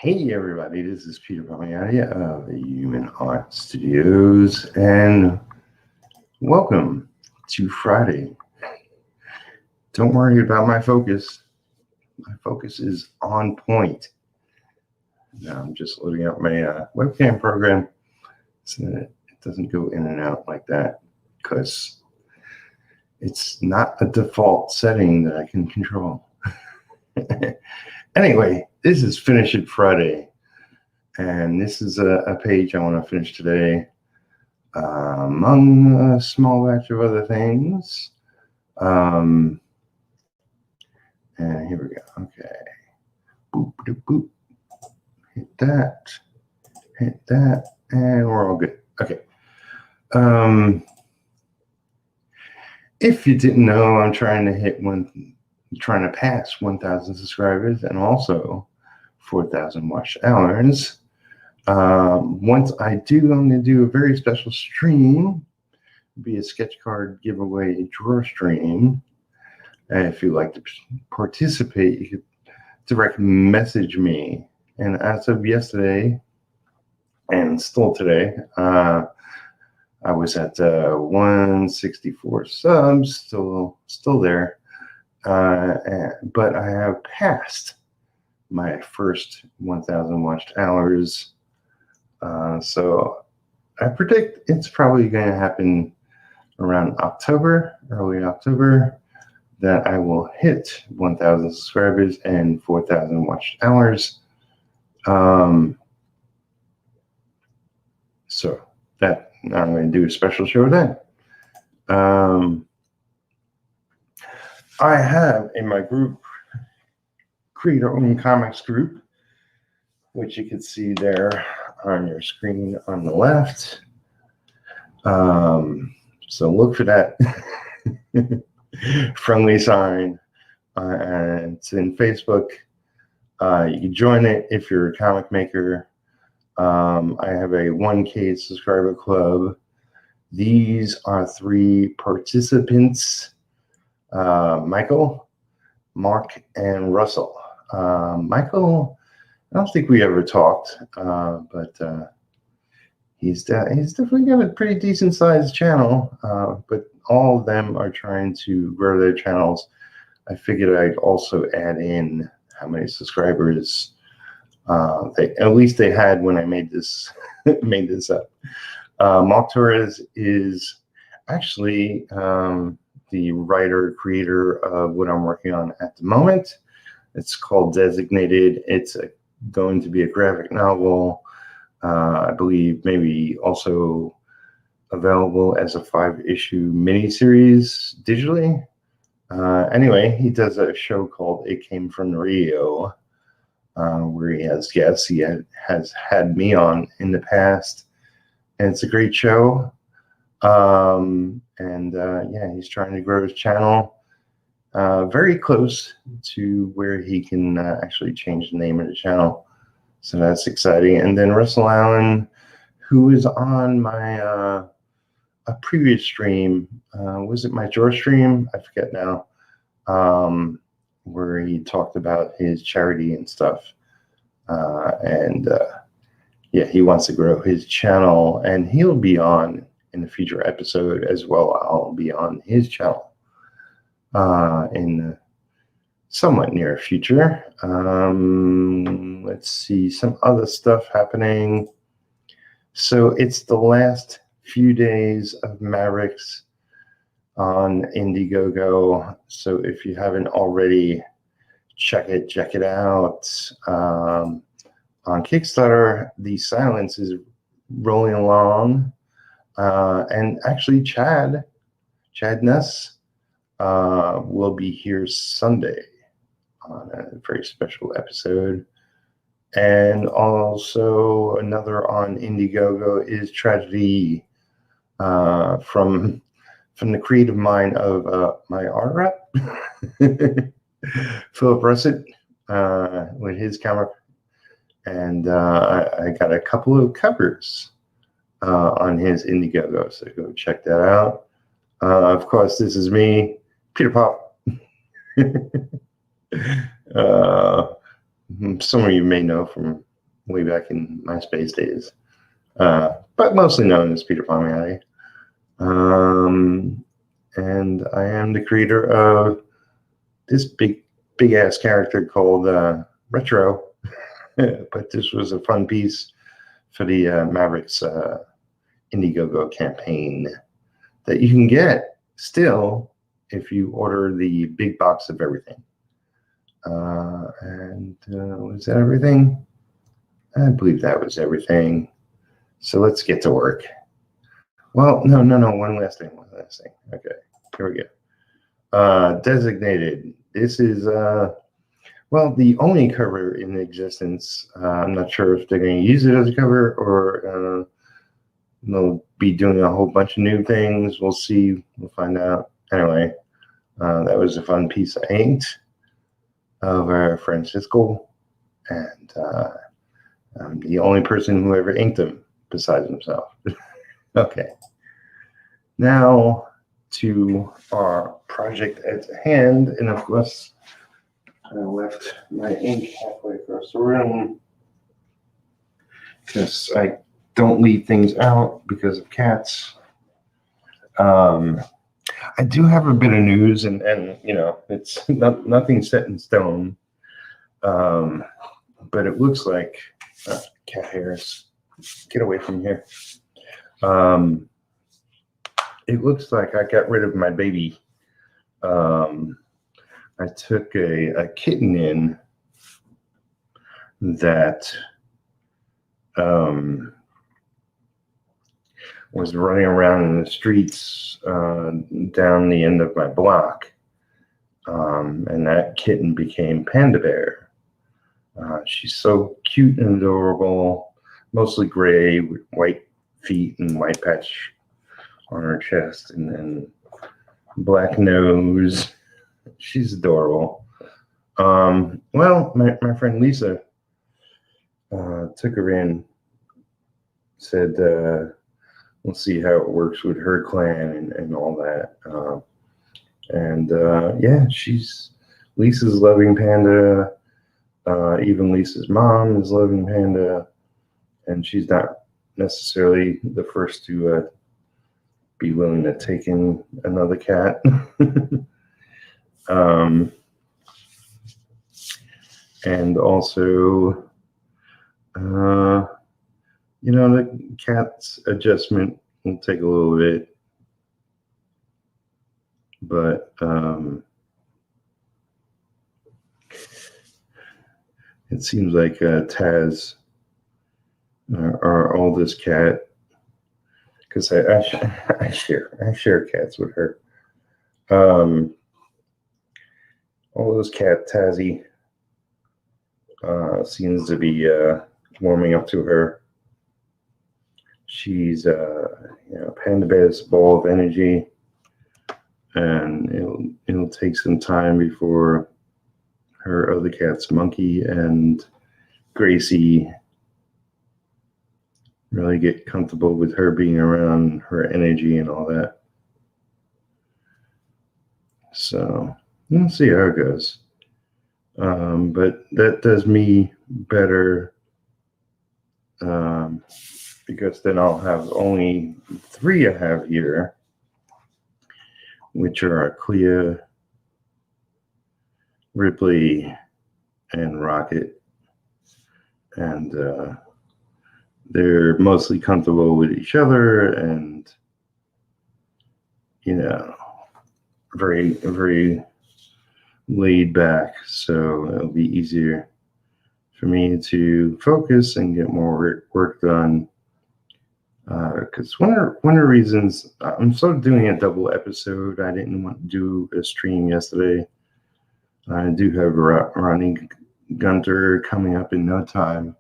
Hey everybody, this is Peter Palmiotti of the Human Art Studios, and welcome to Friday. Don't worry about my focus. My focus is on point. Now I'm just loading up my webcam program so that it doesn't go in and out like that, because it's not a default setting that I can control. Anyway, this is Finish It Friday. And this is a page I want to finish today, among a small batch of other things. And here we go. Okay. Boop, boop, boop. Hit that, and we're all good. Okay. If you didn't know, I'm trying to pass 1,000 subscribers and also 4,000 watch hours. Once I do, I'm going to do a very special stream, be a sketch card giveaway drawer stream. And if you'd like to participate, you could direct message me. And as of yesterday, and still today, I was at 164 subs, still there. But I have passed my first 1,000 watched hours. So I predict it's probably going to happen around early October, that I will hit 1,000 subscribers and 4,000 watched hours. So that I'm going to do a special show then. I have in my group, Creator-Owned Comics group, which you can see there on your screen on the left. So look for that friendly sign. And it's in Facebook. You can join it if you're a comic maker. I have a 1K subscriber club. These are 3 participants: Michael, Mark, and Russell. Michael, I don't think we ever talked, but he's definitely got a pretty decent sized channel. But all of them are trying to grow their channels. I figured I'd also add in how many subscribers at least they had when I made this up. Mark Torres is actually the writer creator of what I'm working on at the moment. It's called Designated. It's going to be a graphic novel. I believe maybe also available as a 5-issue miniseries digitally. Anyway, he does a show called It Came From the Radio, where he has guests. He has had me on in the past, and it's a great show. Yeah, he's trying to grow his channel very close to where he can actually change the name of the channel. So that's exciting. And then Russell Allen, who is on my a previous stream, was it my drawer stream? I forget now, where he talked about his charity and stuff. Yeah, he wants to grow his channel, and he'll be on in a future episode as well. I'll be on his channel in the somewhat near future. Let's see some other stuff happening. So it's the last few days of Mavericks on Indiegogo. So if you haven't already, check it out. On Kickstarter, The Silence is rolling along. And actually Chad Ness will be here Sunday on a very special episode. And also another on Indiegogo is Tragedy, from the creative mind of my art rep, Philip Russett, with his comic. And I got a couple of covers on his Indiegogo, so go check that out. Of course, this is me, Peter Pop. Some of you may know from way back in MySpace days, but mostly known as Peter Palmiotti. And I am the creator of this big ass character called Retro. But this was a fun piece for the Mavericks Indiegogo campaign that you can get still if you order the big box of everything. And was that everything? I believe that was everything. So let's get to work. Well, no. One last thing. Okay, here we go. Designated. This is, well, the only cover in existence. I'm not sure if they're going to use it as a cover or they'll be doing a whole bunch of new things. We'll see. We'll find out. Anyway, that was a fun piece I inked of Francisco. And I'm the only person who ever inked him besides himself. Okay. Now to our project at hand. And of course, I left my ink halfway across the room because I don't leave things out because of cats. I do have a bit of news, and you know, it's nothing set in stone. But it looks like cat hairs. Get away from here. It looks like I got rid of my baby. I took a kitten in that was running around in the streets down the end of my block. And that kitten became Panda Bear. She's so cute and adorable, mostly gray with white feet and white patch on her chest and then black nose. She's adorable. Well, my friend Lisa took her in, said we'll see how it works with her clan and all that. Yeah, Lisa's loving Panda. Even Lisa's mom is loving Panda, and she's not necessarily the first to be willing to take in another cat. And also, you know, the cat's adjustment will take a little bit, but it seems like Taz, our oldest cat, because I share cats with her. Oldest cat Tazzy seems to be warming up to her. She's you know, Panda Bear's ball of energy, and it'll take some time before her other cats, Monkey and Gracie, really get comfortable with her being around, her energy and all that. So we'll see how it goes. But that does me better because then I'll have only 3 I have here, which are Clea, Ripley, and Rocket. And they're mostly comfortable with each other and, you know, very, very laid back. So it'll be easier for me to focus and get more work done. Because one of the reasons I'm sort of doing a double episode, I didn't want to do a stream yesterday. I do have Ronnie Gunter coming up in no time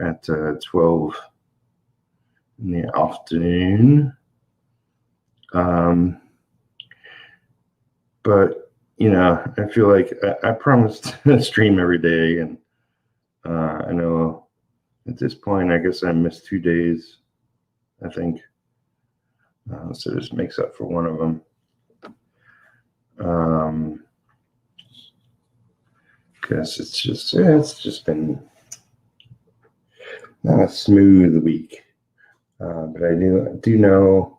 at 12 in the afternoon. But, you know, I feel like I promised to stream every day, and I know at this point, I guess I missed 2 days, I think. So this makes up for one of them. Because it's just been not a smooth week, but I do know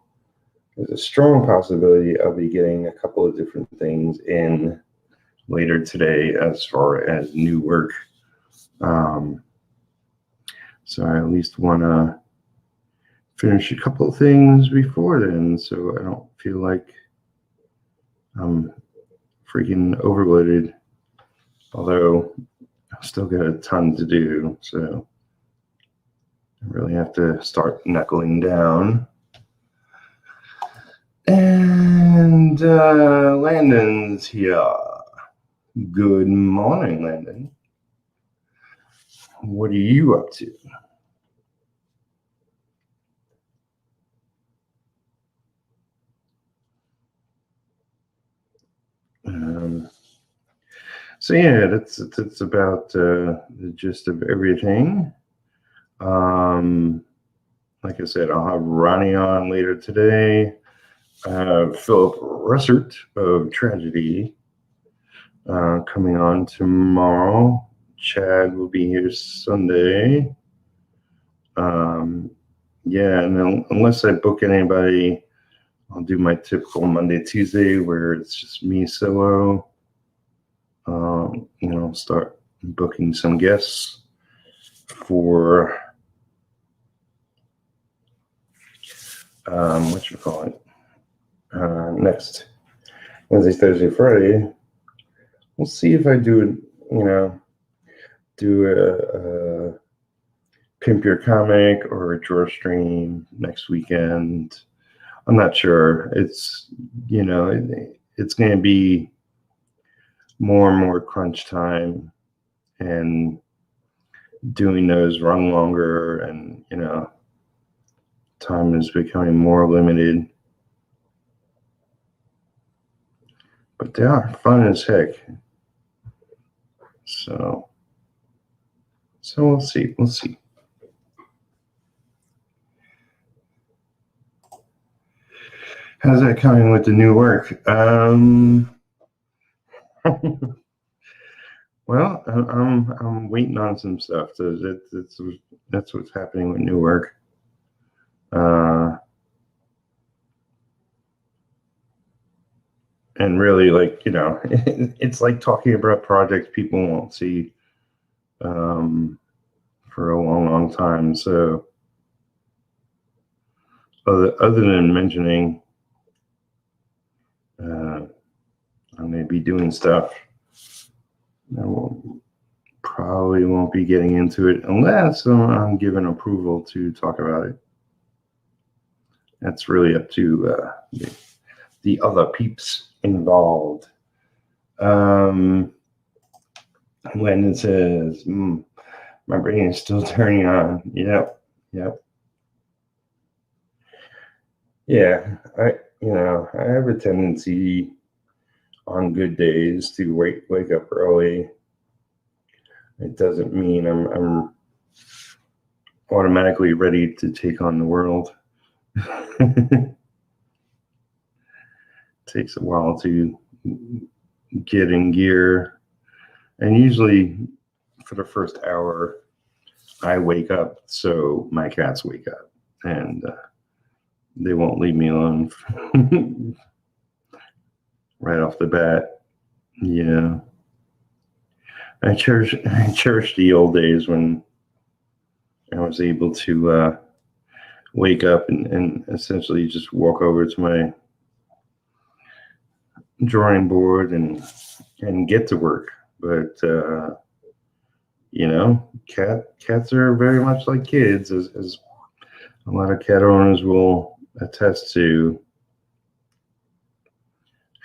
there's a strong possibility I'll be getting a couple of different things in later today as far as new work. So I at least want to finish a couple of things before then, so I don't feel like I'm freaking overloaded. Although I've still got a ton to do, so I really have to start knuckling down. And Landon's here. Good morning, Landon. What are you up to? So yeah, that's about the gist of everything. Like I said, I'll have Ronnie on later today. Philip Russert of Tragedy coming on tomorrow. Chad will be here Sunday. Yeah, and unless I book anybody, I'll do my typical Monday, Tuesday, where it's just me solo. Start booking some guests for next Wednesday, Thursday, Friday. We'll see if I do a Pimp Your Comic or a drawer stream next weekend. I'm not sure. It's it's going to be more and more crunch time, and doing those run longer, and time is becoming more limited. But they are fun as heck. So we'll see. How's that coming with the new work? Well, I'm waiting on some stuff. So that's what's happening with new work. And really, it's like talking about projects people won't see for a long time. So other than mentioning I may be doing stuff, I probably won't be getting into it unless I'm given approval to talk about it. That's really up to the other peeps involved. When it says, my brain is still turning on. Yep. Yeah, I have a tendency on good days to wake up early. It doesn't mean I'm automatically ready to take on the world. Takes a while to get in gear, and usually for the first hour I wake up so my cats wake up, and they won't leave me alone right off the bat. Yeah, I cherish the old days when I was able to wake up and essentially just walk over to my drawing board and get to work. But cats are very much like kids, as a lot of cat owners will attest to,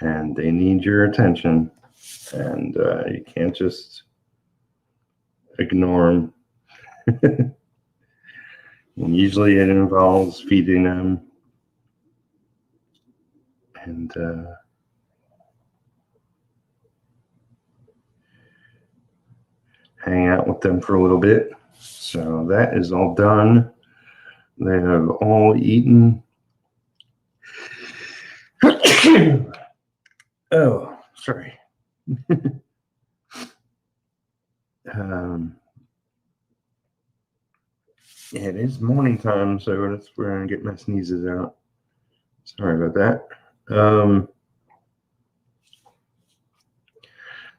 and they need your attention, and you can't just ignore them. And usually it involves feeding them and hang out with them for a little bit. So that is all done. They have all eaten. Oh, sorry. Yeah, it is morning time, so that's where I get my sneezes out. Sorry about that.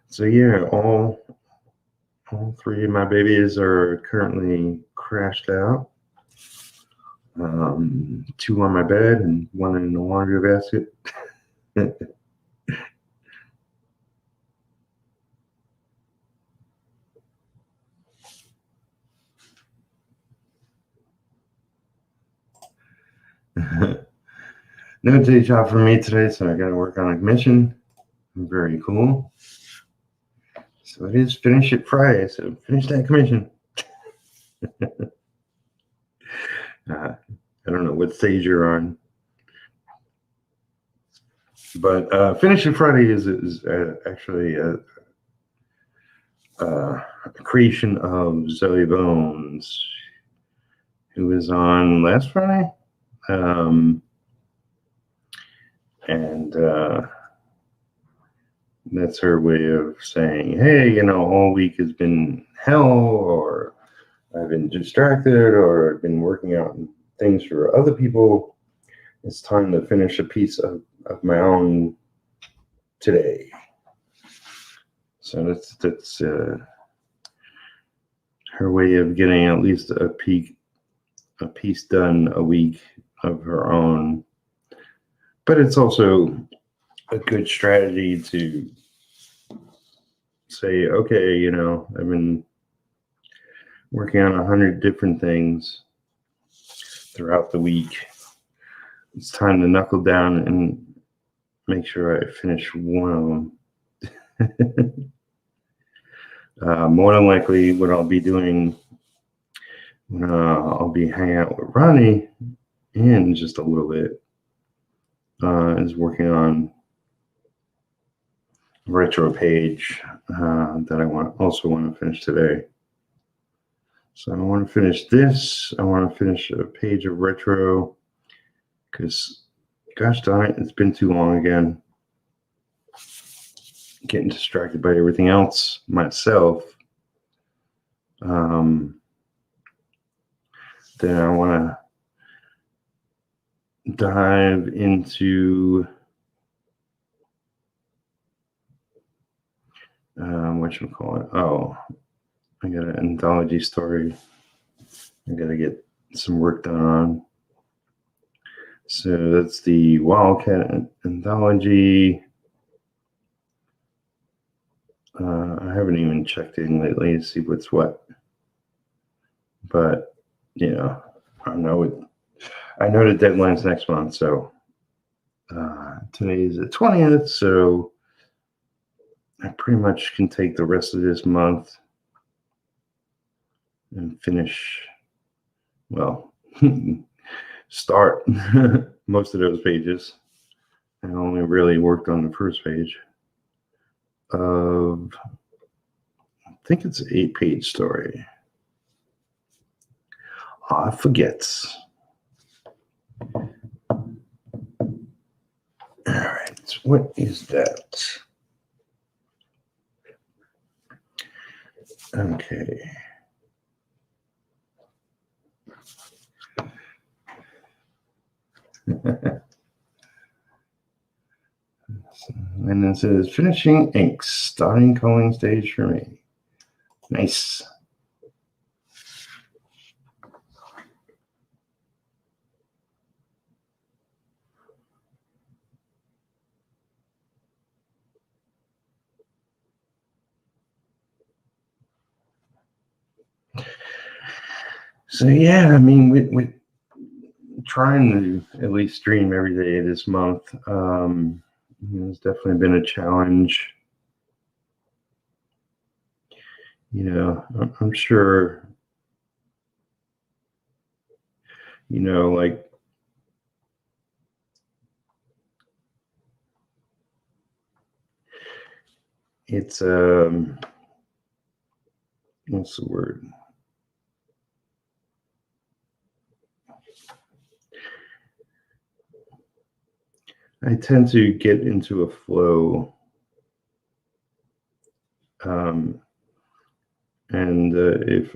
So yeah, all three of my babies are currently crashed out. Two on my bed and one in the laundry basket. No day job for me today, so I got to work on a commission. Very cool. So it is Finish It Friday, so finish that commission. I don't know what stage you're on, but Finish It Friday is actually a creation of Zoe Bones, who was on last Friday. And that's her way of saying, hey, all week has been hell, or I've been distracted, or I've been working out things for other people. It's time to finish a piece of my own today. So that's her way of getting at least a piece done a week of her own. But it's also a good strategy to say, okay, I've been working on 100 different things throughout the week. It's time to knuckle down and make sure I finish one of them. More than likely, what I'll be doing when I'll be hanging out with Ronnie in just a little bit is working on a retro page that I also want to finish today. So I want to finish this. I want to finish a page of retro because, gosh darn it, it's been too long again. Getting distracted by everything else myself. Then I want to dive into whatchamacallit. Oh, I got an anthology story I got to get some work done on. So that's the Wildcat anthology. I haven't even checked in lately to see what's what. But, I know the deadline's next month, so today is the 20th, so I pretty much can take the rest of this month and finish, start most of those pages. I only really worked on the first page of, I think it's an 8-page story. I forget. All right, what is that? Okay. And it says finishing inks, starting culling stage for me. Nice. So yeah, I mean, with trying to at least stream every day this month, it's definitely been a challenge. I'm sure, like it's what's the word? I tend to get into a flow, and if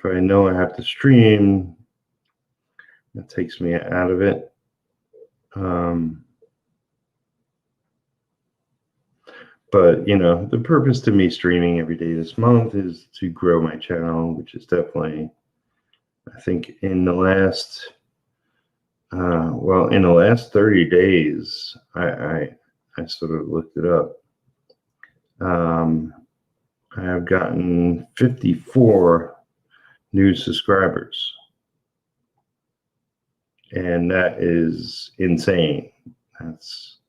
I know I have to stream, That takes me out of it. But, you know, the purpose to me streaming every day this month is to grow my channel, which is definitely, I think, in the last, in the last 30 days, I sort of looked it up. I have gotten 54 new subscribers. And that is insane. That's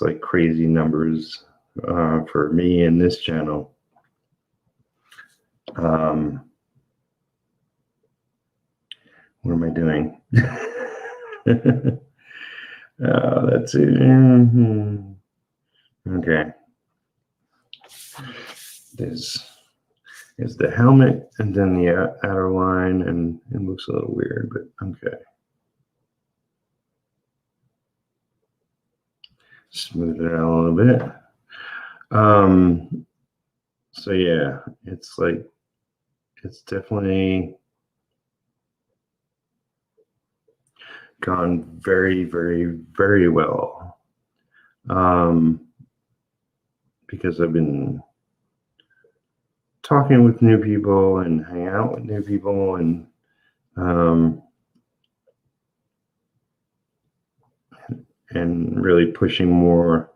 like crazy numbers for me and this channel. What am I doing? That's it. Okay. There's the helmet and then the outer line, and it looks a little weird, but okay. Smooth it out a little bit. So yeah, it's like, it's definitely gone very, very, very well. Because I've been talking with new people and hanging out with new people, and really pushing more,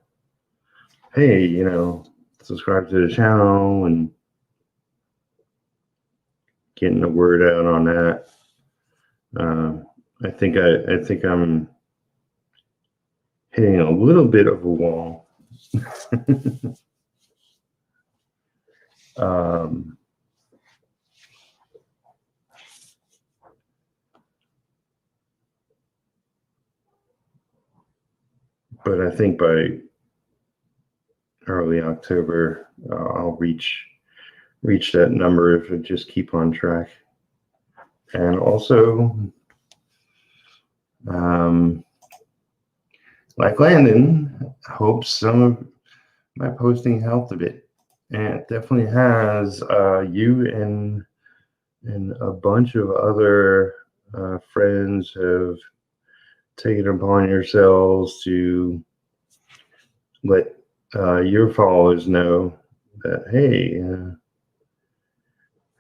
hey, you know, subscribe to the channel, and getting the word out on that. I think I'm hitting a little bit of a wall. But I think by early October, I'll reach that number if I just keep on track. And also, like Landon, hopes some of my posting helped a bit. And it definitely has. You and a bunch of other friends have taken it upon yourselves to let your followers know that, hey,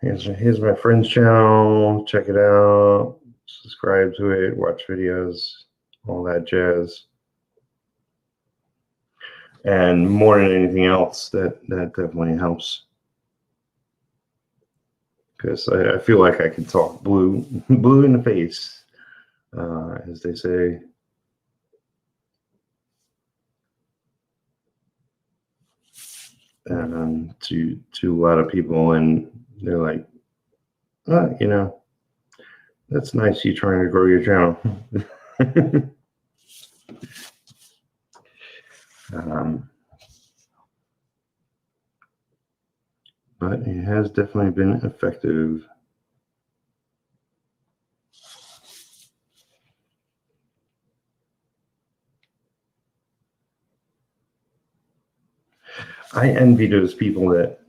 here's my friend's channel, check it out, subscribe to it, watch videos, all that jazz. And more than anything else, that definitely helps, because I feel like I can talk blue in the face, as they say. To a lot of people, and they're like, oh, you know, that's nice, you trying to grow your channel. But it has definitely been effective. I envy those people that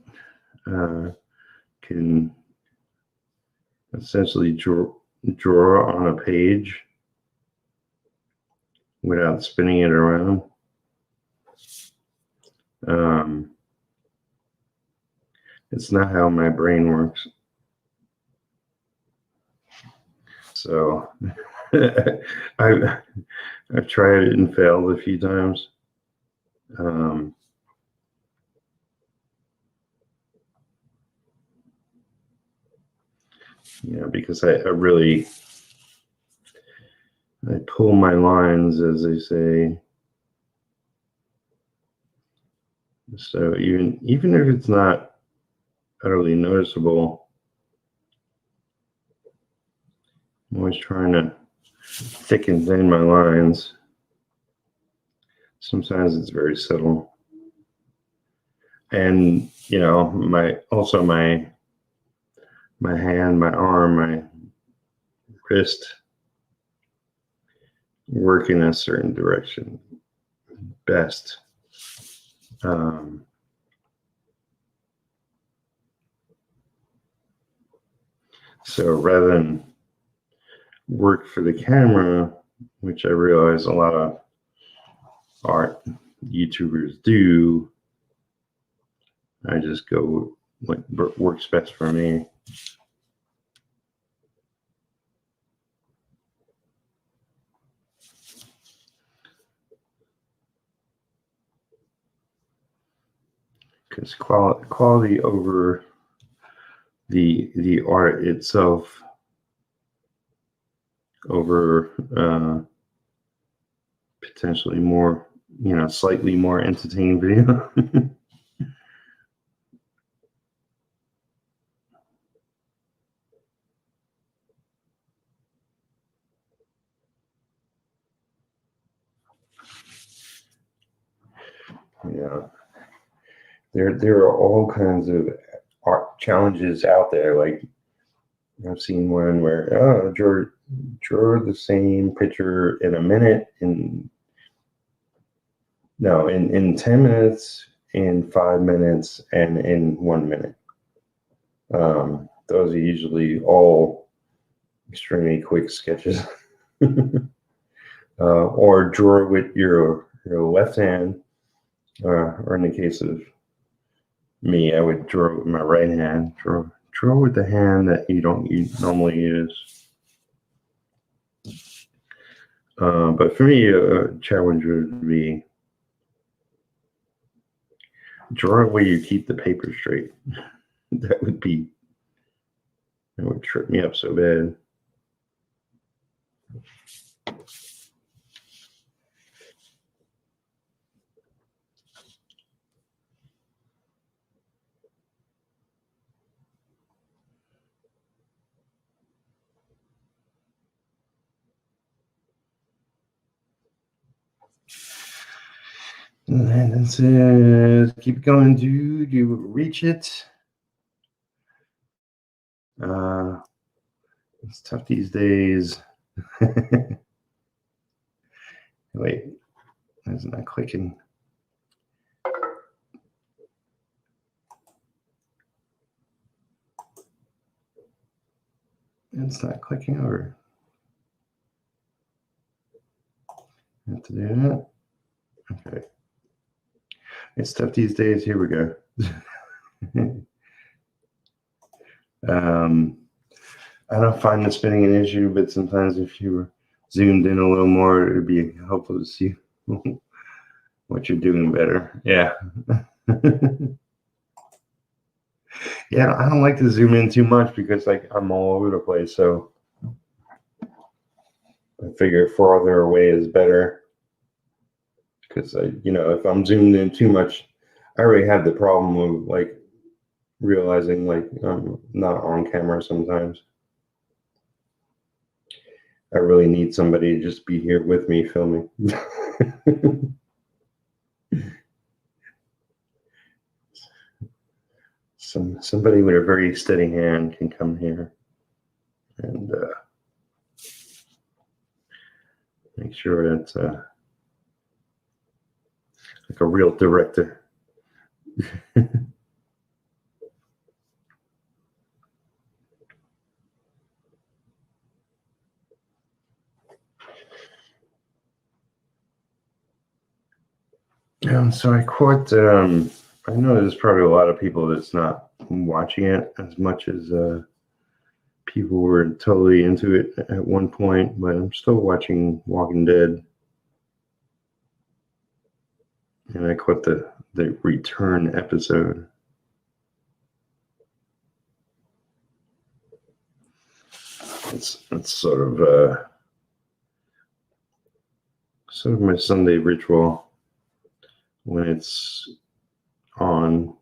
can essentially draw on a page without spinning it around. It's not how my brain works. So I've tried it and failed a few times. You know, because I pull my lines, as they say. So even if it's not utterly noticeable, I'm always trying to thicken thin my lines. Sometimes it's very subtle. And, you know, my hand, my arm, my wrist work in a certain direction best. So rather than work for the camera, which I realize a lot of art YouTubers do, I just go what works best for me. Because quality over the art itself, over potentially more, slightly more entertaining video. Yeah, there are all kinds of art challenges out there. Like I've seen one where draw the same picture in a minute, in 10 minutes, in 5 minutes, and in 1 minute. Those are usually all extremely quick sketches. Or draw with your left hand, or in the case of me, I would draw with my right hand. Draw with the hand that you don't normally use. But for me, a challenge would be draw where you keep the paper straight. That would trip me up so bad. And that's it. Keep going, dude. You reach it. It's tough these days. Wait, it's not clicking. It's not clicking over. I have to do that. Okay. It's tough these days. Here we go. I don't find the spinning an issue, but sometimes if you were zoomed in a little more, it would be helpful to see what you're doing better. Yeah. Yeah, I don't like to zoom in too much because I'm all over the place. So I figure farther away is better. Because if I'm zoomed in too much, I already have the problem of realizing I'm not on camera sometimes. I really need somebody to just be here with me filming. Somebody with a very steady hand can come here and make sure it's like a real director. So I caught. I know there's probably a lot of people that's not watching it as much as people were totally into it at one point, but I'm still watching Walking Dead, and I caught the return episode. It's sort of my Sunday ritual when it's on.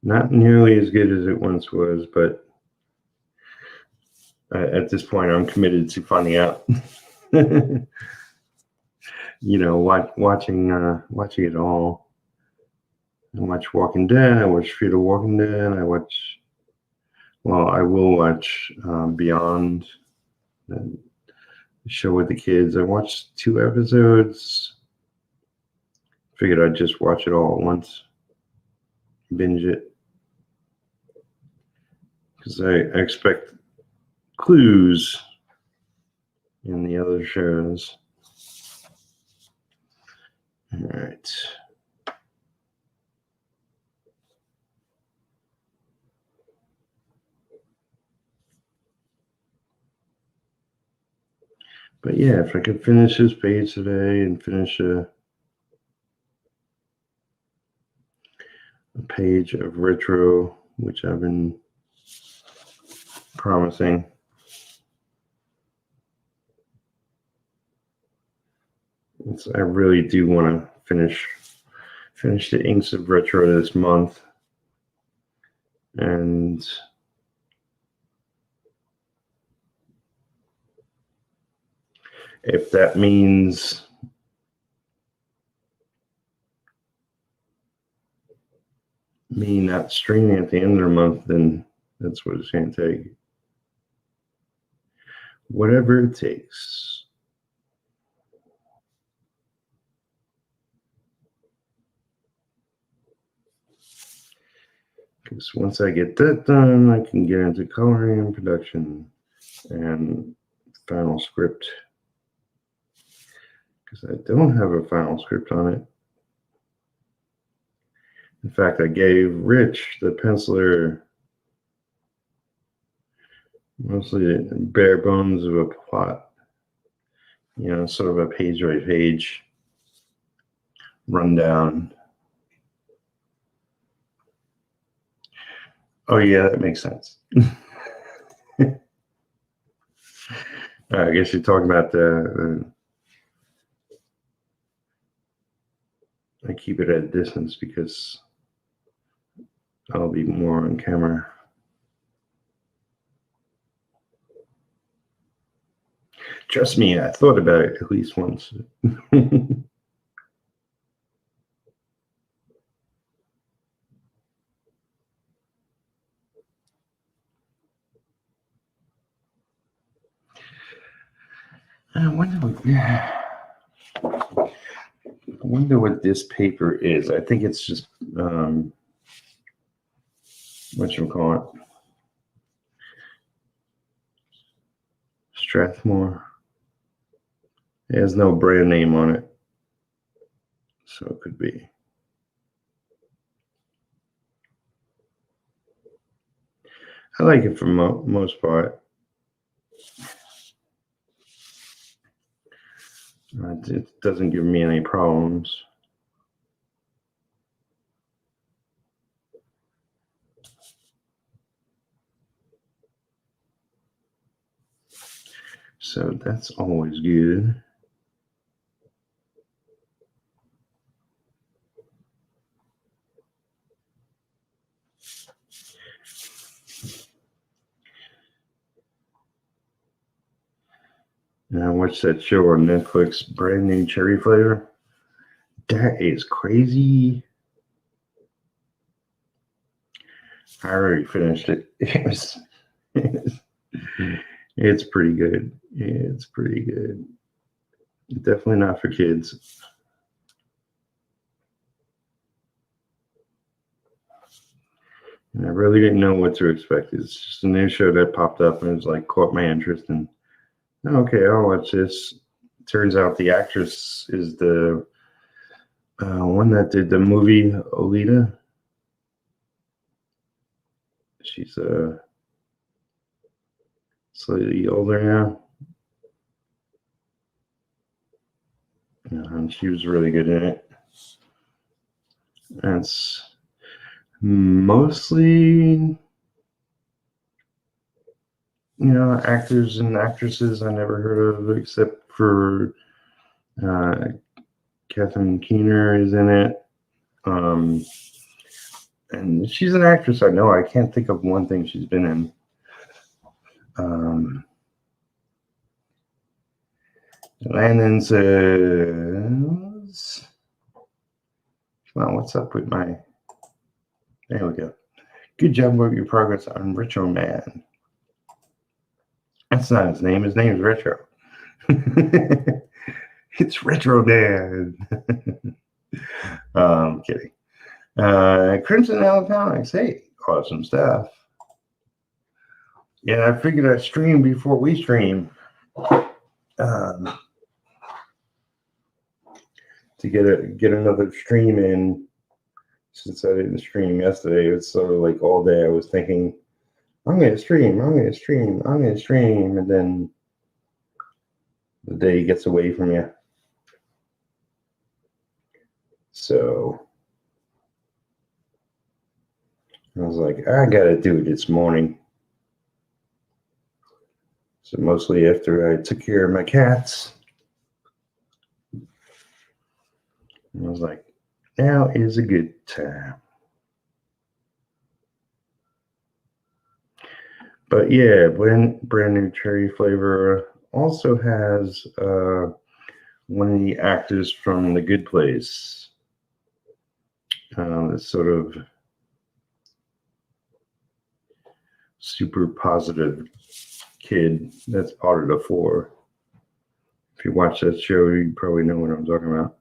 Not nearly as good as it once was, but at this point, I'm committed to finding out. Watching it all. I watch Walking Dead. I watch Fear the Walking Dead. I will watch Beyond, the show with the kids. I watched 2 episodes. Figured I'd just watch it all at once. binge it. Because I expect clues in the other shows. All right. But yeah, if I could finish this page today and finish a page of retro, which I've been promising. I really do want to finish the Inks of Retro this month. And if that means me not streaming at the end of the month, then that's what it's going to take. Whatever it takes. Because once I get that done, I can get into coloring and production and final script. Because I don't have a final script on it. In fact, I gave Rich, the penciler, mostly the bare bones of a plot. You know, sort of a page by page rundown. Oh yeah, that makes sense. I guess you're talking about I keep it at a distance because I'll be more on camera. Trust me, I thought about it at least once. I wonder what this paper is. I think it's just whatchamacallit? Strathmore. It has no brand name on it, so it could be. I like it for most part. It doesn't give me any problems. So that's always good. Now, what's that show on Netflix? Brand New Cherry Flavor? That is crazy. I already finished it. It's pretty good. It's pretty good. Definitely not for kids. And I really didn't know what to expect. It's just a new show that popped up and it was like caught my interest. And okay, I'll watch this. Turns out the actress is the one that did the movie Alita. She's slightly older now. And she was really good in it. That's mostly, actors and actresses I never heard of, except for Catherine Keener is in it. And she's an actress I know. I can't think of one thing she's been in. Landon says, come on, what's up with my, there we go. Good job with your progress on Retro Man. That's not his name. His name is Retro. It's Retro Dad. I'm kidding. Crimson Electronics, hey, awesome stuff. Yeah, I figured I'd stream before we stream. To get another stream in, since I didn't stream yesterday. It's sort of like all day I was thinking, I'm going to stream, and then the day gets away from you. So I was like, I got to do it this morning. So mostly after I took care of my cats, I was like, now is a good time. But yeah, brand new cherry flavor also has one of the actors from The Good Place. This sort of super positive kid that's part of the Four. If you watch that show, you probably know what I'm talking about.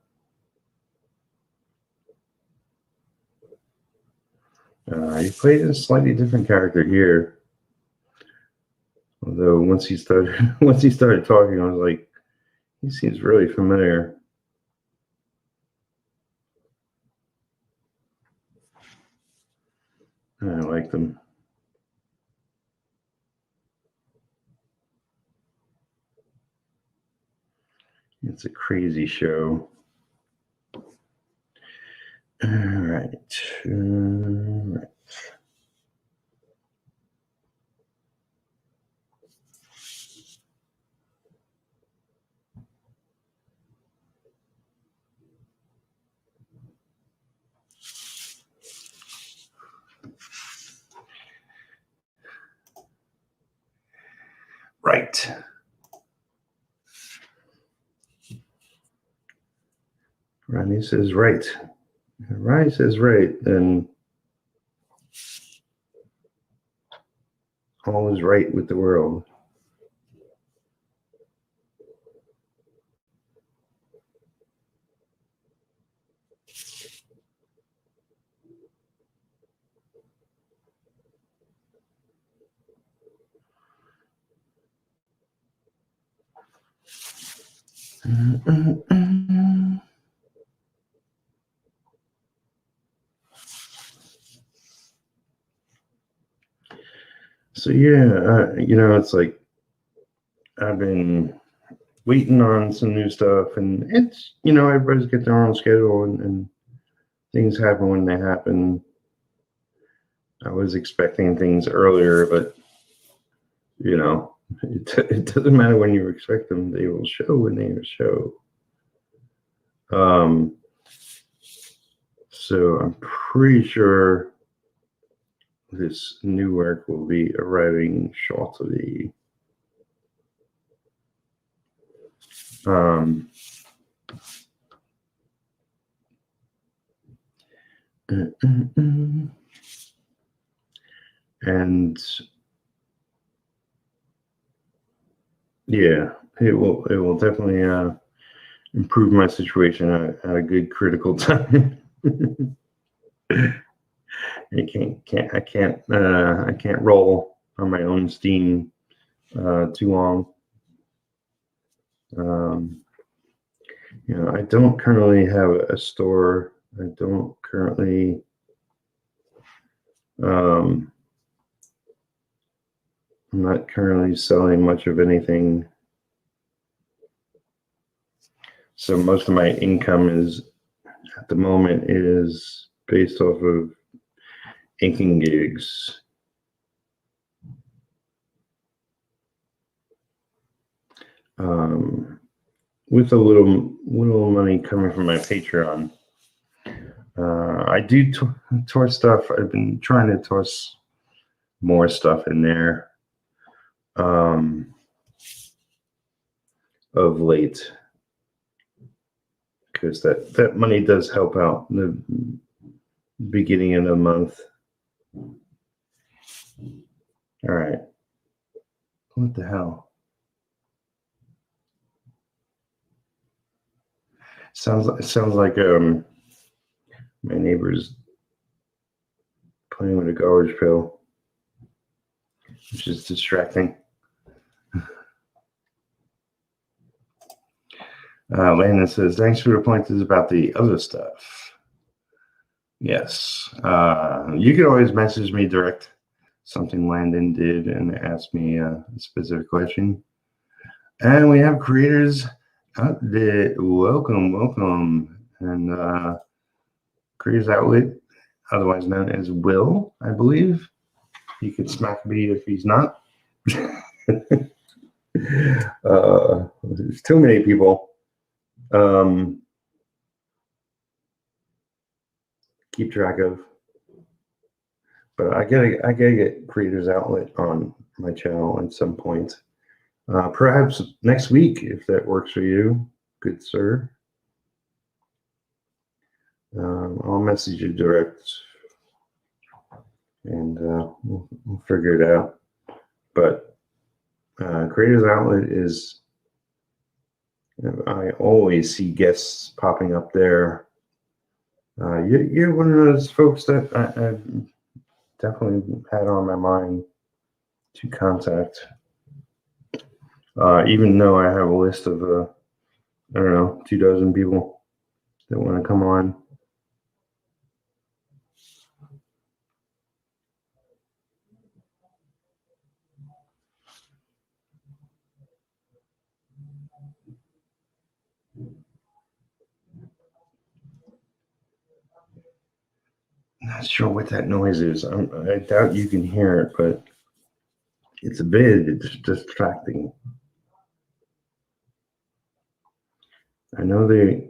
He played a slightly different character here. Although once he started talking, I was like, he seems really familiar. I liked him. It's a crazy show. All right. Right. Ronnie says right. If Ronnie says right, then all is right with the world. So yeah, it's like I've been waiting on some new stuff, and it's everybody's got their own schedule, and things happen when they happen. I was expecting things earlier, but it doesn't matter when you expect them; they will show when they show. So I'm pretty sure this new work will be arriving shortly. And yeah, it will definitely improve my situation at a good critical time. I can't roll on my own steam too long. I don't currently have a store. I don't currently I'm not currently selling much of anything. So most of my income at the moment is based off of inking gigs. With a little money coming from my Patreon. I do toss stuff. I've been trying to toss more stuff in there of late, because that money does help out in the beginning of the month. All right. What the hell? Sounds like my neighbor's playing with a garbage pail, which is distracting. Landon says, thanks for the pointers about the other stuff. Yes. You can always message me direct something Landon did and ask me a specific question. And we have creators out there. Welcome. And Creators Outlet, otherwise known as Will, I believe. He could smack me if he's not. There's too many people. Keep track of. But I gotta get Creators Outlet on my channel at some point. Perhaps next week, if that works for you, good sir. I'll message you direct, and we'll figure it out. But Creators Outlet is, I always see guests popping up there. You're one of those folks that I've definitely had on my mind to contact. Even though I have a list of, I don't know, 24 people that want to come on. Not sure what that noise is. I doubt you can hear it, but it's a bit distracting. I know there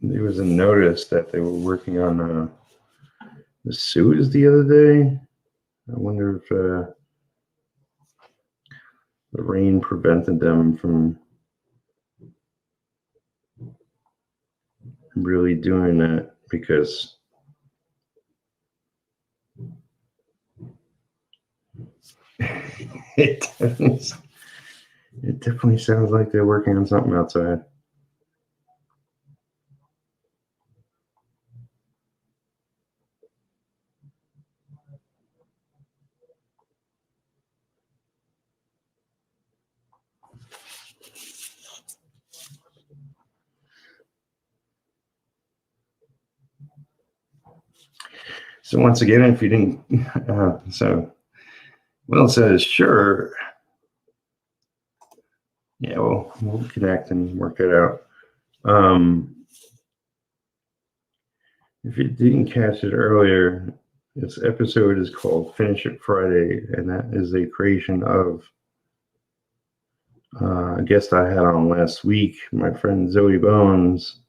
was a notice that they were working on the sewers the other day. I wonder if the rain prevented them from really doing that, because it definitely sounds like they're working on something outside. So once again, if you didn't, so Will says, sure. Yeah, we'll connect and work it out. If you didn't catch it earlier, this episode is called Finish It Friday, and that is a creation of a guest I had on last week, my friend Zoe Bones.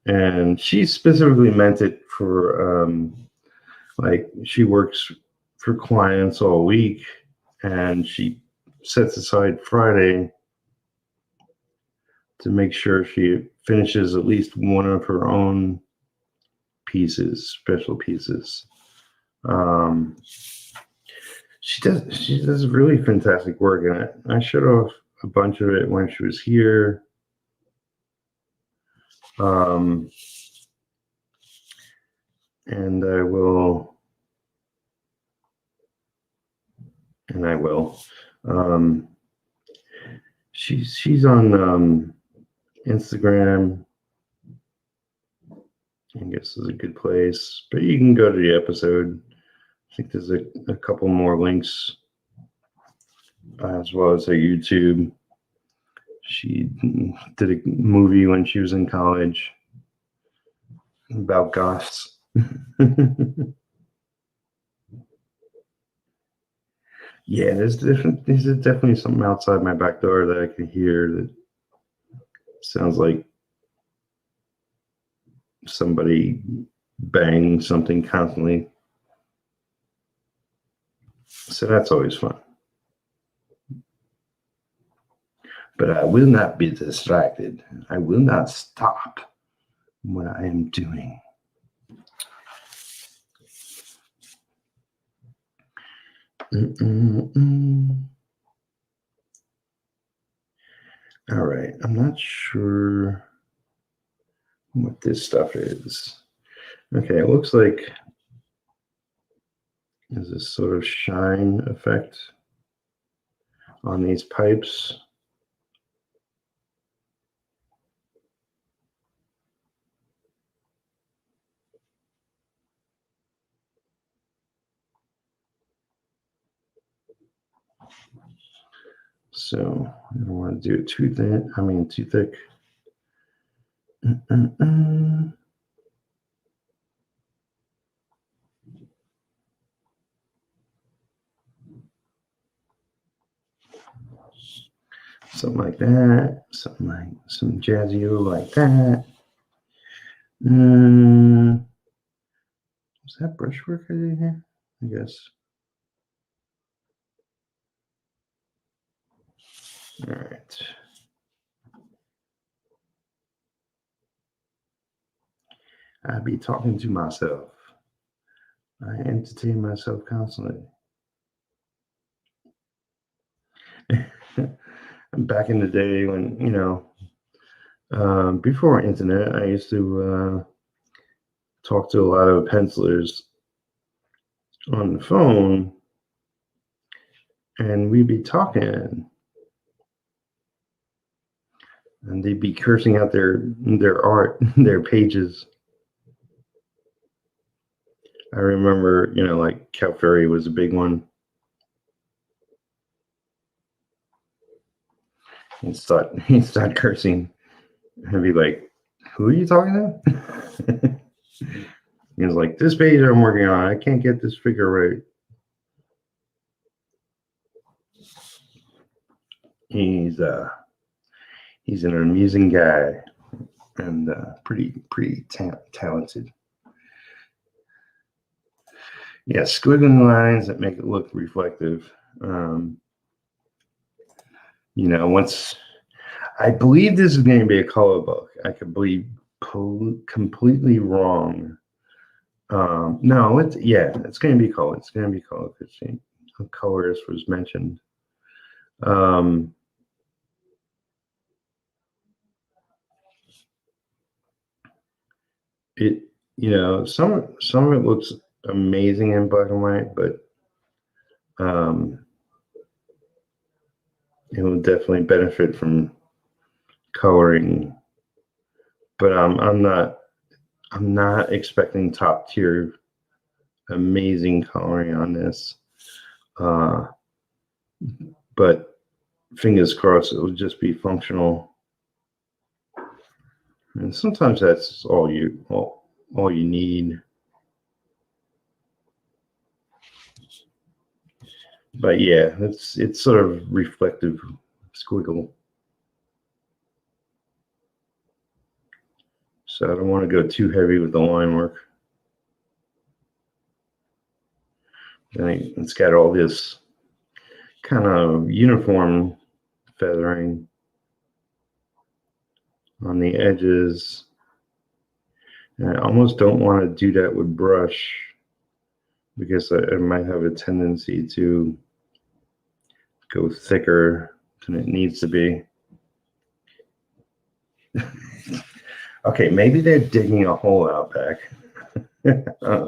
And she specifically meant it for, like, she works for clients all week, and she sets aside Friday to make sure she finishes at least one of her own pieces, special pieces. She does really fantastic work, and I showed off a bunch of it when she was here. And I will. She's on Instagram. I guess is a good place, but you can go to the episode. I think there's a couple more links, as well as a YouTube. She did a movie when she was in college about goths. Yeah, there's definitely something outside my back door that I can hear that sounds like somebody bang something constantly. So that's always fun. But I will not be distracted. I will not stop what I am doing. All right, I'm not sure what this stuff is. Okay, it looks like there's this sort of shine effect on these pipes. So I don't want to do it too thin. I mean, too thick. Something like that. Something like some jazzio like that. Is that brushwork I did here? I guess. All right. I be talking to myself. I entertain myself constantly. Back in the day when, before internet, I used to talk to a lot of pencilers on the phone, and we'd be talking, and they'd be cursing out their art, their pages. I remember, like Cal Ferry was a big one. He'd start cursing, and be like, "Who are you talking to?" He was like, "This page I'm working on, I can't get this figure right." He's an amusing guy, and pretty talented. Yeah, squiggling lines that make it look reflective. Once I believe this is going to be a color book. I could be completely wrong. No, it's going to be color. It's going to be color. Colorist was mentioned. It some of it looks amazing in black and white, but it will definitely benefit from coloring. But I'm not expecting top tier amazing coloring on this. But fingers crossed it will just be functional. And sometimes that's all you need. But yeah, it's sort of reflective squiggle. So I don't want to go too heavy with the line work. And it's got all this kind of uniform feathering on the edges. And I almost don't want to do that with brush because I might have a tendency to go thicker than it needs to be. Okay, maybe they're digging a hole out back.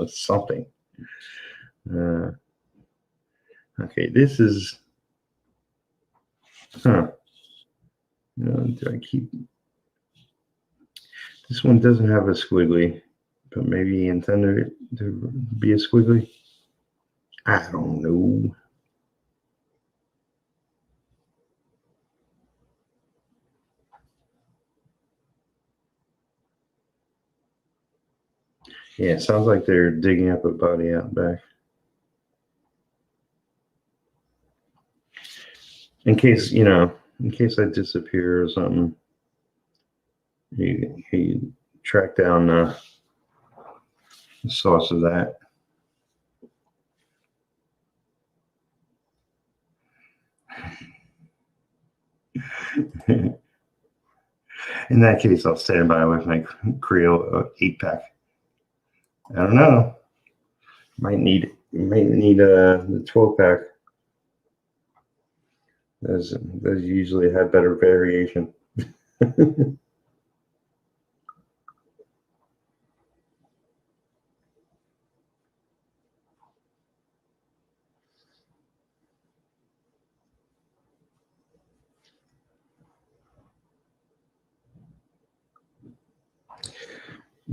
Something. Okay, this is. Do I keep? This one doesn't have a squiggly, but maybe he intended it to be a squiggly. I don't know. Yeah, it sounds like they're digging up a body out back. In case I disappear or something, he track down the source of that. In that case, I'll stand by with my Creo 8-pack. I don't know. Might need the 12-pack. Those usually have better variation.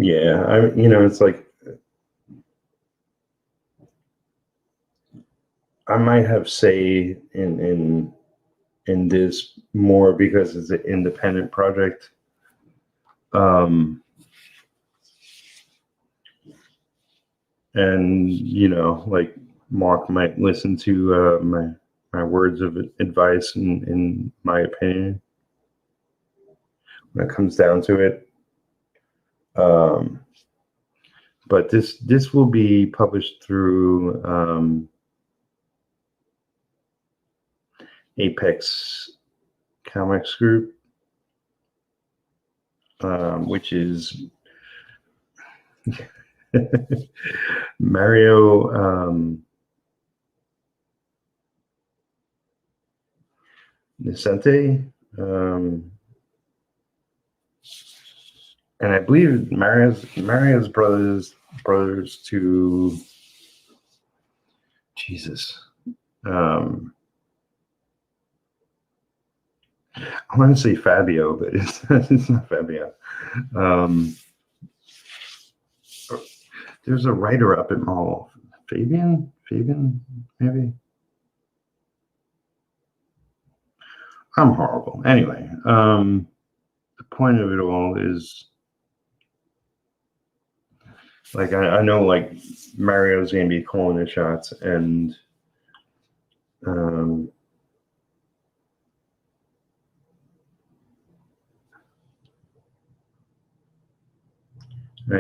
Yeah, it's like I might have say in this more because it's an independent project. And like Mark might listen to my words of advice in my opinion when it comes down to it. But this will be published through Apex Comics Group, which is Mario Vicente, and I believe Mario's brothers to Jesus. I want to say Fabio, but it's not Fabio. There's a writer up at Mall. Fabian, maybe. I'm horrible. Anyway, the point of it all is, like, I know, like, Mario's gonna be calling the shots, and I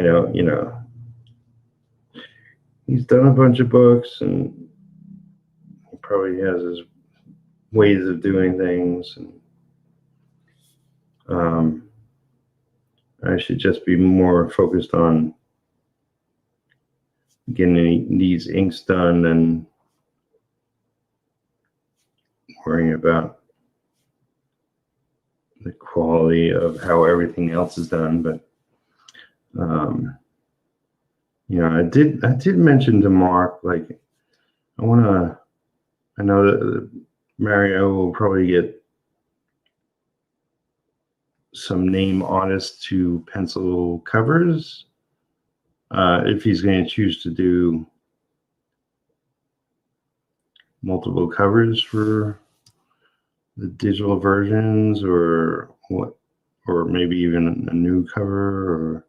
know, he's done a bunch of books, and he probably has his ways of doing things, and I should just be more focused on getting these inks done and worrying about the quality of how everything else is done. But I did mention to Mark, like, I know that Mario will probably get some name artists to pencil covers if he's going to choose to do multiple covers for the digital versions, or maybe even a new cover, or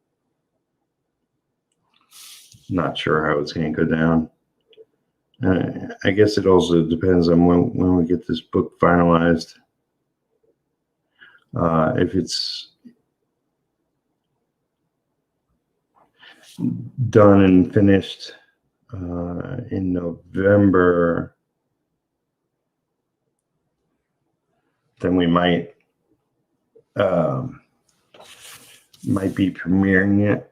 not sure how it's going to go down. I guess it also depends on when we get this book finalized. If it's done and finished in November, then we might be premiering it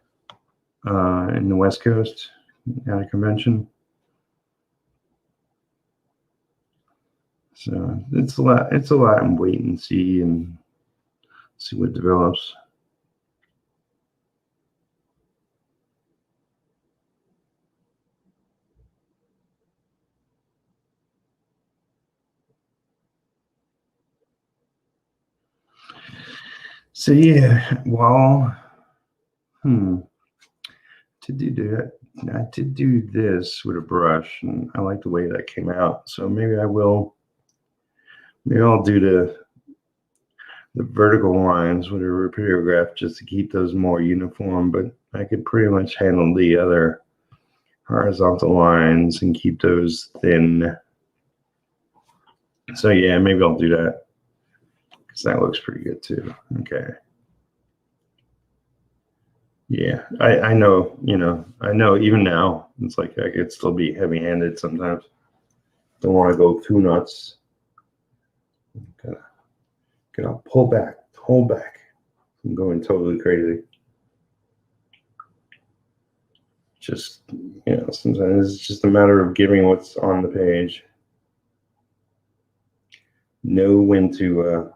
in the West Coast at a convention. So it's a lot and wait and see what develops. So yeah, well, to do that, I did do this with a brush, and I like the way that came out. So maybe I'll do the vertical lines with a rapidograph just to keep those more uniform, but I could pretty much handle the other horizontal lines and keep those thin. So yeah, maybe I'll do that, because that looks pretty good too. Okay. Yeah, I know, even now, it's like I could still be heavy-handed sometimes. Don't want to go too nuts. Gotta pull back. I'm going totally crazy. Just, sometimes it's just a matter of giving what's on the page. Know when to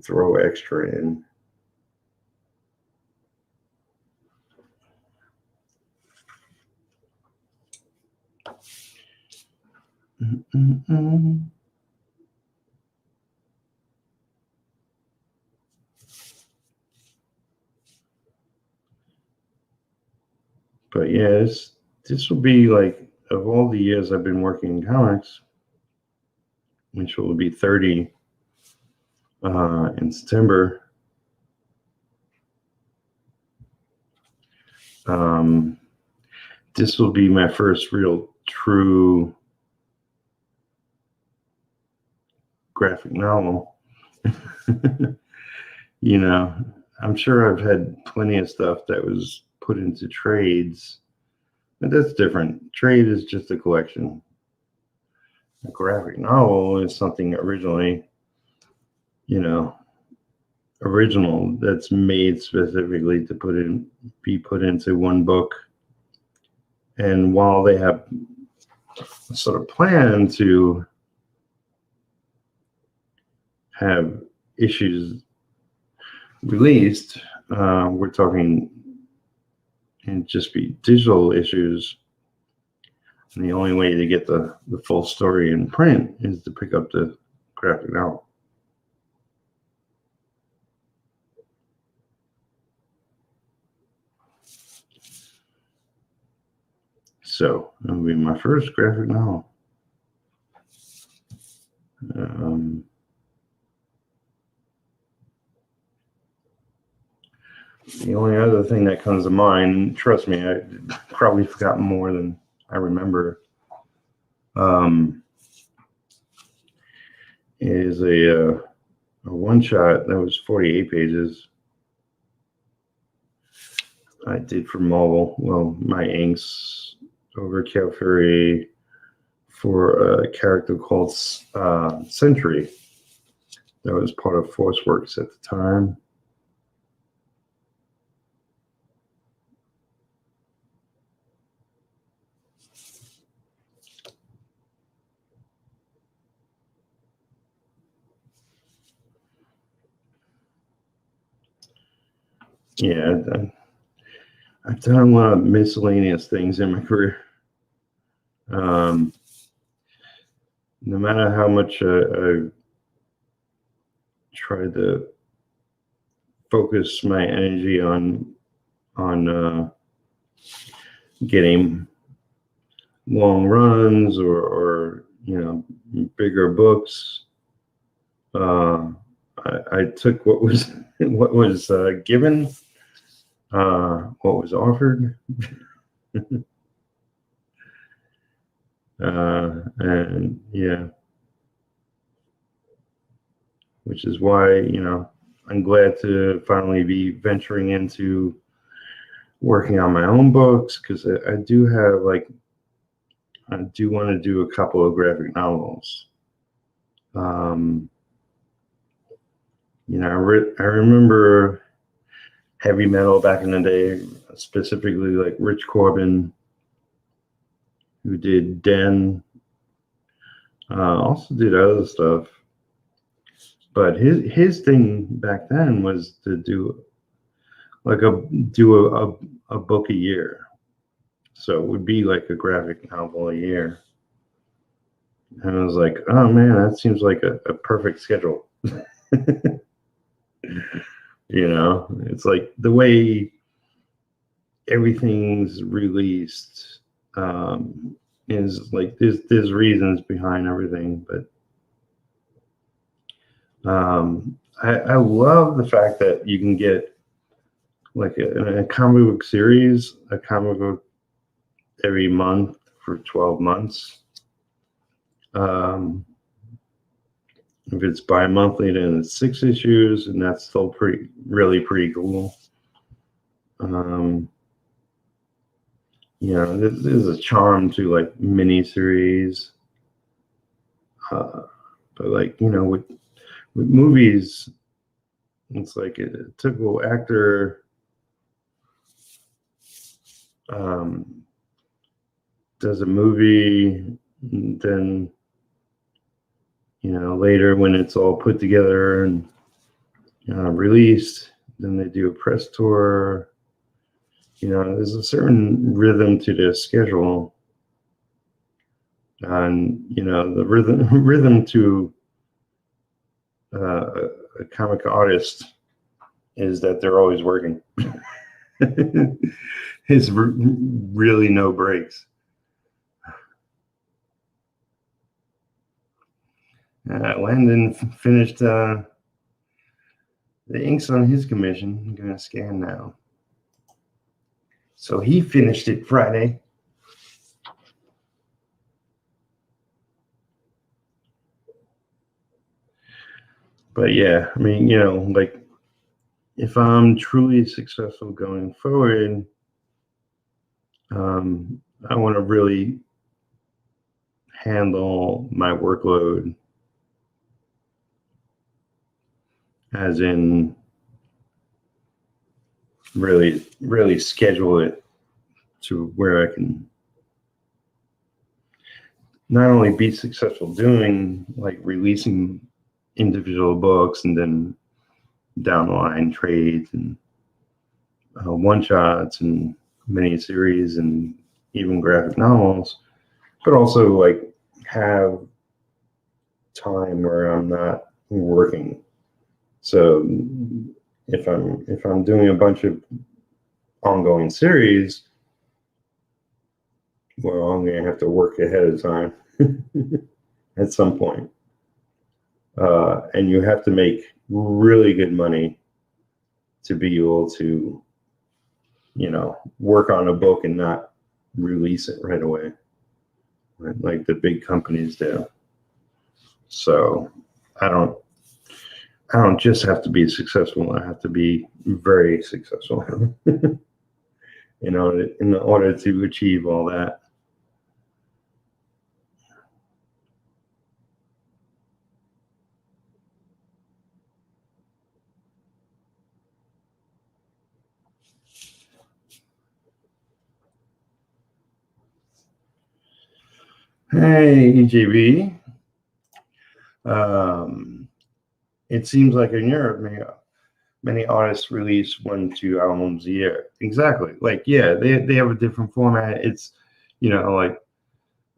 throw extra in. But yeah, this will be like, of all the years I've been working in comics, which will be 30 in September. This will be my first real true graphic novel. You know, I'm sure I've had plenty of stuff that was put into trades, but that's different. Trade is just a collection. A graphic novel is something originally, original, that's made specifically to be put into one book. And while they have a sort of plan to have issues released, we're talking and just be digital issues. And the only way to get the full story in print is to pick up the graphic novel. So it'll be my first graphic novel. The only other thing that comes to mind, trust me, I probably forgot more than I remember, is a one-shot that was 48 pages. I did for Marvel. Well, my inks over Calfury for a character called Sentry that was part of Forceworks at the time. Yeah, I've done a lot of miscellaneous things in my career. No matter how much I tried to focus my energy on getting long runs or bigger books, I took what was given, what was offered, and yeah, which is why I'm glad to finally be venturing into working on my own books, because I do want to do a couple of graphic novels. I remember heavy metal back in the day, specifically like Rich Corbin, who did Den, also did other stuff. But his thing back then was to do a book a year. So it would be like a graphic novel a year. And I was like, oh man, that seems like a perfect schedule. It's like the way everything's released, is like there's reasons behind everything, but I love the fact that you can get like a comic book series, a comic book every month for 12 months. If it's bi-monthly, then it's 6 issues, and that's still really pretty cool. There's a charm to like miniseries, but like with movies, it's like a typical actor does a movie, and then later when it's all put together and released, then they do a press tour. There's a certain rhythm to their schedule, and the rhythm to a comic artist is that they're always working. It's really no breaks. Landon finished the inks on his commission. I'm going to scan now. So he finished it Friday. But yeah, I mean, you know, like if I'm truly successful going forward, I want to really handle my workload, as in really schedule it to where I can not only be successful doing, like, releasing individual books and then down the line trades and one shots and mini series and even graphic novels, but also like have time where I'm not working. So if I'm doing a bunch of ongoing series, well, I'm gonna have to work ahead of time at some point. And you have to make really good money to be able to, you know, work on a book and not release it right away, right? Like the big companies do. So I don't just have to be successful. I have to be very successful in order to achieve all that. Hey, EJB. It seems like in Europe, many artists release 1-2 albums a year. Exactly. Like, yeah, they have a different format. It's, you know, like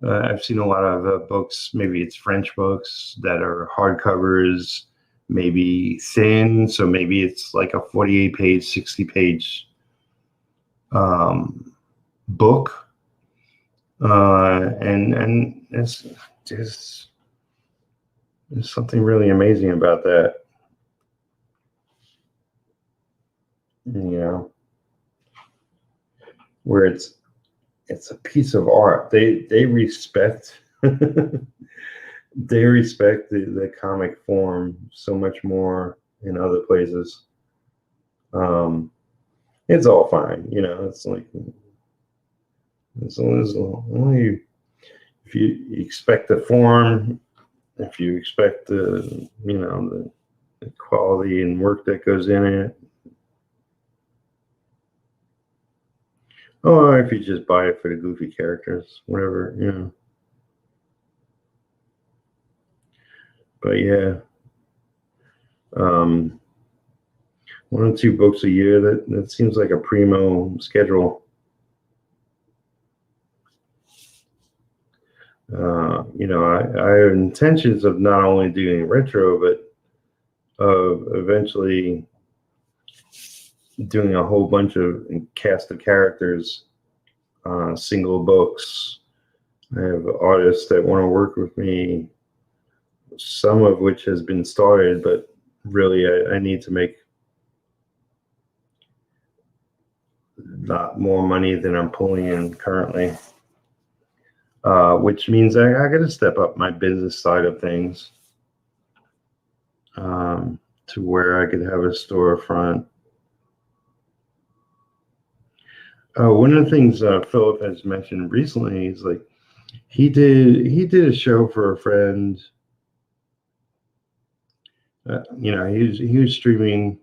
I've seen a lot of books. Maybe it's French books that are hardcovers, maybe thin. So maybe it's like a 48-page, 60-page book. And it's just, there's something really amazing about that. You know, where it's a piece of art. They respect they respect the comic form so much more in other places. It's all fine, you know. It's like, as long as only if you expect the form, if you expect the, you know, the quality and work that goes in it, or if you just buy it for the goofy characters, whatever, you know. But yeah, 1 or 2 books a year, that seems like a primo schedule. You know, I have intentions of not only doing retro, but of eventually doing a whole bunch of cast of characters, single books. I have artists that want to work with me, some of which has been started, but really I need to make not more money than I'm pulling in currently, which means I got to step up my business side of things, to where I could have a storefront. One of the things Philip has mentioned recently is like he did a show for a friend. You know, he was streaming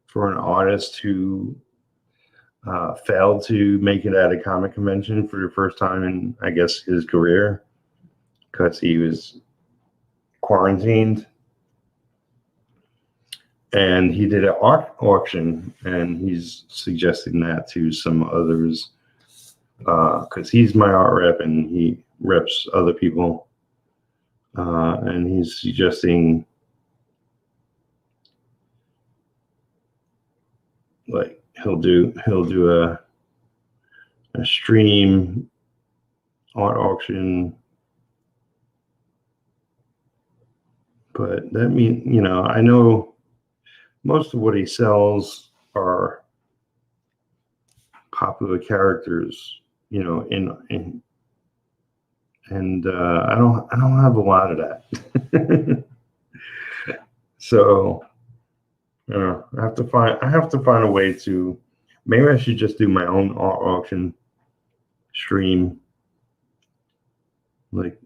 for an artist who failed to make it at a comic convention for the first time in, I guess, his career, because he was quarantined. And he did an art auction, and he's suggesting that to some others, because he's my art rep and he reps other people, and he's suggesting, like, he'll do a stream, art auction. But that means, you know, I know most of what he sells are popular characters, you know, and I don't have a lot of that. So I have to find a way to, maybe I should just do my own art auction stream, like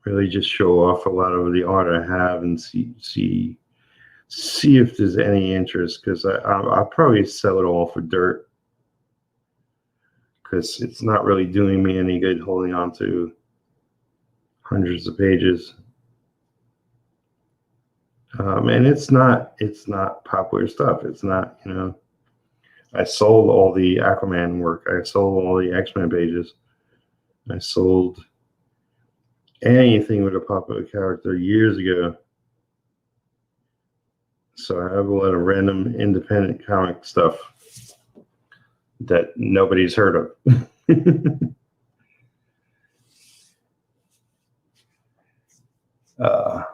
really just show off a lot of the art I have and see if there's any interest, because I'll probably sell it all for dirt, because it's not really doing me any good holding on to hundreds of pages. And it's not popular stuff. It's not, you know, I sold all the Aquaman work. I sold all the X-Men pages. I sold anything with a popular character years ago. So I have a lot of random independent comic stuff that nobody's heard of.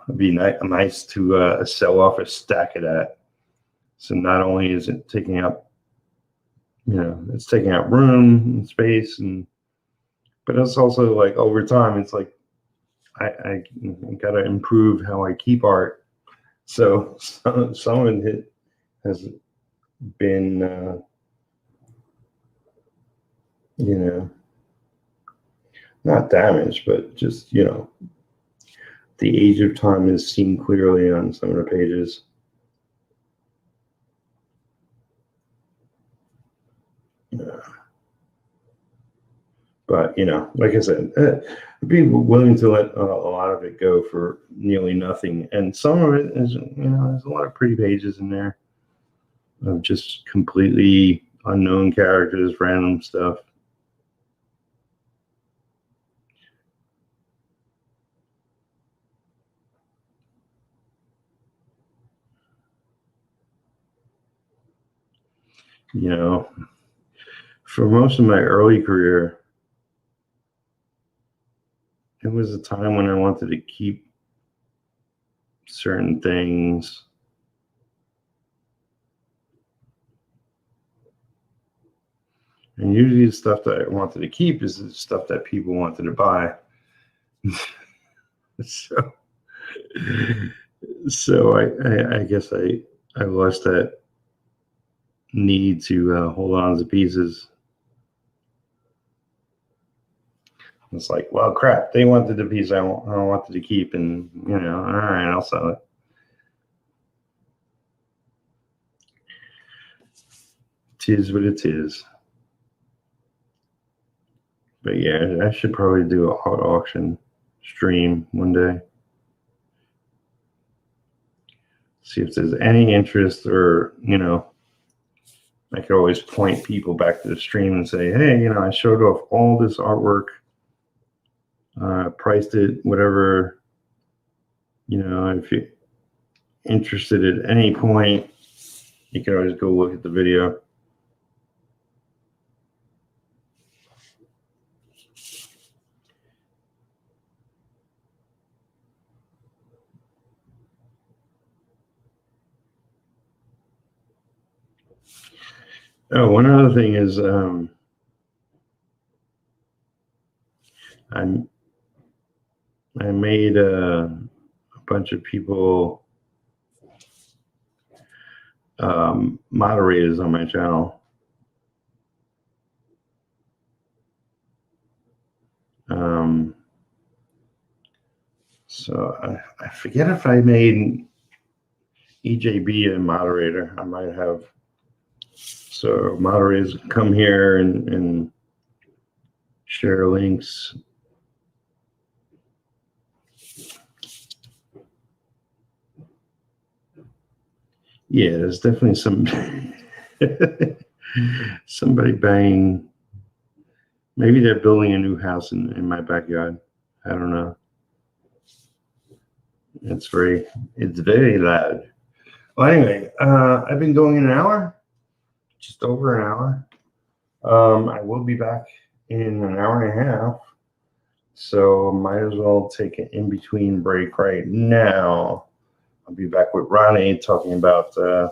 It'd be nice to sell off a stack of that. So not only is it taking up, you know, it's taking up room and space, but it's also like over time, it's like I got to improve how I keep art. So some of it has been, you know, not damaged, but just, you know, the age of time is seen clearly on some of the pages. But, you know, like I said, I'd be willing to let a lot of it go for nearly nothing. And some of it is, you know, there's a lot of pretty pages in there of just completely unknown characters, random stuff. You know, for most of my early career, it was a time when I wanted to keep certain things. And usually the stuff that I wanted to keep is the stuff that people wanted to buy. So I guess I lost that need to hold on to pieces. It's like, well, crap, they wanted the piece I wanted to keep, and, you know, all right, I'll sell it. Tis what it is. But yeah, I should probably do a art auction stream one day. See if there's any interest, or, you know, I could always point people back to the stream and say, hey, you know, I showed off all this artwork, priced it, whatever, you know, if you're interested at any point, you can always go look at the video. Oh, one other thing is, I made a bunch of people moderators on my channel. So I forget if I made EJB a moderator. I might have. So moderators come here and share links. Yeah, there's definitely some somebody banging. Maybe they're building a new house in my backyard. I don't know. It's very loud. Well, anyway, I've been going an hour, just over an hour. I will be back in an hour and a half, so might as well take an in-between break right now. I'll be back with Ronnie talking about the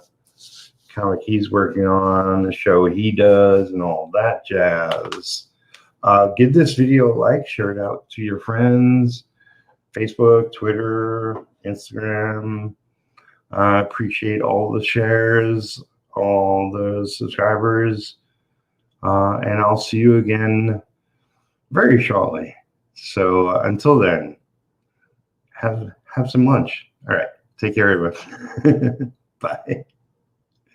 comic he's working on, the show he does, and all that jazz. Give this video a like, share it out to your friends, Facebook, Twitter, Instagram. I appreciate all the shares, all the subscribers, and I'll see you again very shortly. So until then, have some lunch. All right, take care, everyone. Bye.